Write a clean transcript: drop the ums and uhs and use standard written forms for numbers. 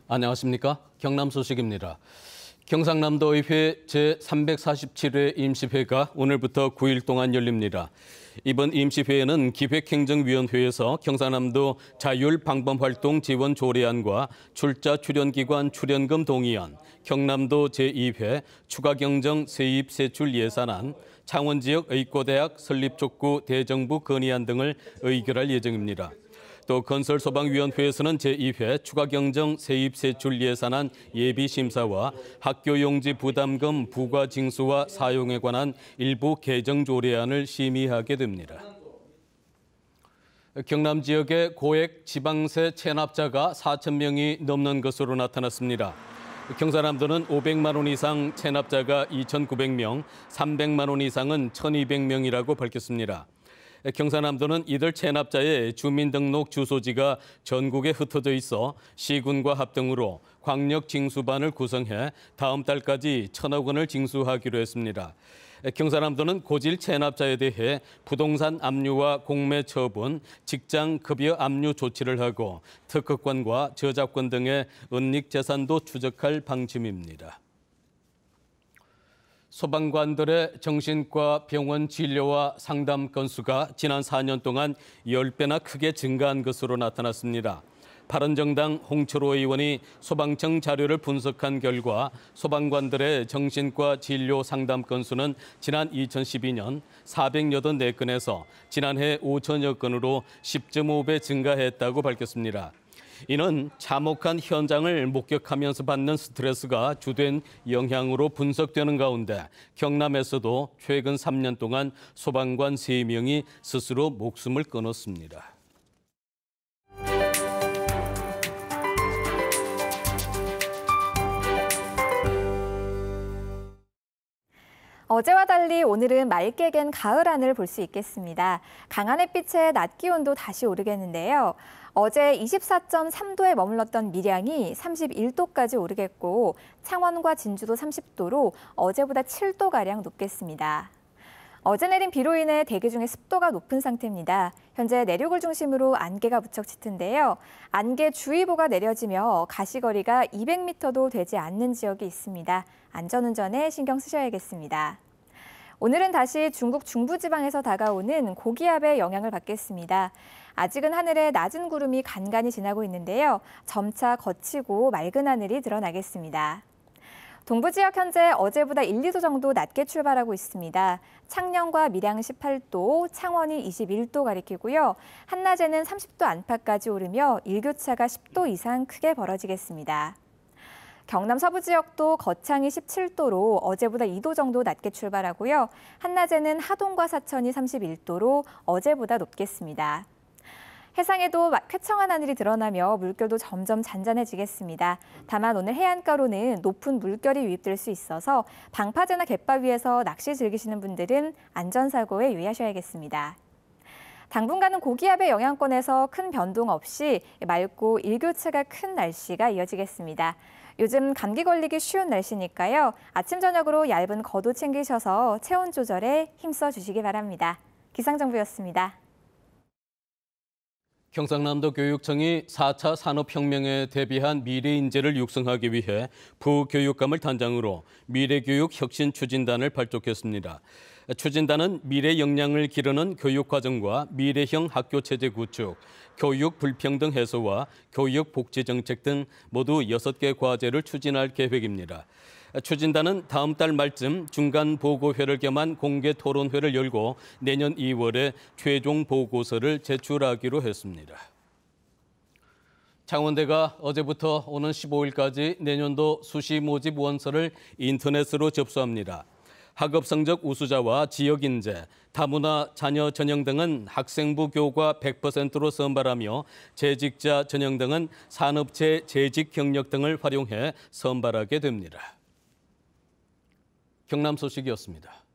안녕하십니까? 경남 소식입니다. 경상남도의회 제347회 임시회가 오늘부터 9일 동안 열립니다. 이번 임시회에는 기획행정위원회에서 경상남도 자율방범활동 지원 조례안과 출자 출연기관 출연금 동의안, 경남도 제2회 추가경정 세입세출 예산안, 창원지역 의과대학 설립촉구 대정부 건의안 등을 의결할 예정입니다. 또 건설소방위원회에서는 제2회 추가경정 세입세출 예산안 예비심사와 학교용지 부담금 부과징수와 사용에 관한 일부 개정조례안을 심의하게 됩니다. 경남 지역의 고액 지방세 체납자가 4천 명이 넘는 것으로 나타났습니다. 경상남도는 500만 원 이상 체납자가 2,900명, 300만 원 이상은 1,200명이라고 밝혔습니다. 경상남도는 이들 체납자의 주민등록 주소지가 전국에 흩어져 있어 시군과 합동으로 광역징수반을 구성해 다음 달까지 1,000억 원을 징수하기로 했습니다. 경상남도는 고질 체납자에 대해 부동산 압류와 공매 처분, 직장 급여 압류 조치를 하고 특허권과 저작권 등의 은닉재산도 추적할 방침입니다. 소방관들의 정신과 병원 진료와 상담 건수가 지난 4년 동안 10배나 크게 증가한 것으로 나타났습니다. 바른정당 홍철호 의원이 소방청 자료를 분석한 결과 소방관들의 정신과 진료 상담 건수는 지난 2012년 484건에서 지난해 5천여 건으로 10.5배 증가했다고 밝혔습니다. 이는 참혹한 현장을 목격하면서 받는 스트레스가 주된 영향으로 분석되는 가운데 경남에서도 최근 3년 동안 소방관 3명이 스스로 목숨을 끊었습니다. 어제와 달리 오늘은 맑게 갠 가을 하늘 볼 수 있겠습니다. 강한 햇빛에 낮 기온도 다시 오르겠는데요. 어제 24.3도에 머물렀던 밀양이 31도까지 오르겠고 창원과 진주도 30도로 어제보다 7도가량 높겠습니다. 어제 내린 비로 인해 대기 중에 습도가 높은 상태입니다. 현재 내륙을 중심으로 안개가 무척 짙은데요. 안개주의보가 내려지며 가시거리가 200m도 되지 않는 지역이 있습니다. 안전운전에 신경 쓰셔야겠습니다. 오늘은 다시 중국 중부지방에서 다가오는 고기압의 영향을 받겠습니다. 아직은 하늘에 낮은 구름이 간간히 지나고 있는데요. 점차 거치고 맑은 하늘이 드러나겠습니다. 동부 지역 현재 어제보다 1, 2도 정도 낮게 출발하고 있습니다. 창녕과 밀양 18도, 창원이 21도 가리키고요. 한낮에는 30도 안팎까지 오르며 일교차가 10도 이상 크게 벌어지겠습니다. 경남 서부 지역도 거창이 17도로 어제보다 2도 정도 낮게 출발하고요. 한낮에는 하동과 사천이 31도로 어제보다 높겠습니다. 해상에도 쾌청한 하늘이 드러나며 물결도 점점 잔잔해지겠습니다. 다만 오늘 해안가로는 높은 물결이 유입될 수 있어서 방파제나 갯바위에서 낚시 즐기시는 분들은 안전사고에 유의하셔야겠습니다. 당분간은 고기압의 영향권에서 큰 변동 없이 맑고 일교차가 큰 날씨가 이어지겠습니다. 요즘 감기 걸리기 쉬운 날씨니까요. 아침 저녁으로 얇은 겉옷 챙기셔서 체온 조절에 힘써 주시기 바랍니다. 기상정보였습니다. 경상남도 교육청이 4차 산업혁명에 대비한 미래 인재를 육성하기 위해 부교육감을 단장으로 미래교육혁신추진단을 발족했습니다. 추진단은 미래 역량을 기르는 교육과정과 미래형 학교체제 구축, 교육 불평등 해소와 교육 복지 정책 등 모두 6개 과제를 추진할 계획입니다. 추진단은 다음 달 말쯤 중간 보고회를 겸한 공개 토론회를 열고 내년 2월에 최종 보고서를 제출하기로 했습니다. 창원대가 어제부터 오는 15일까지 내년도 수시 모집 원서를 인터넷으로 접수합니다. 학업 성적 우수자와 지역 인재, 다문화 자녀 전형 등은 학생부 교과 100%로 선발하며 재직자 전형 등은 산업체 재직 경력 등을 활용해 선발하게 됩니다. 경남 소식이었습니다.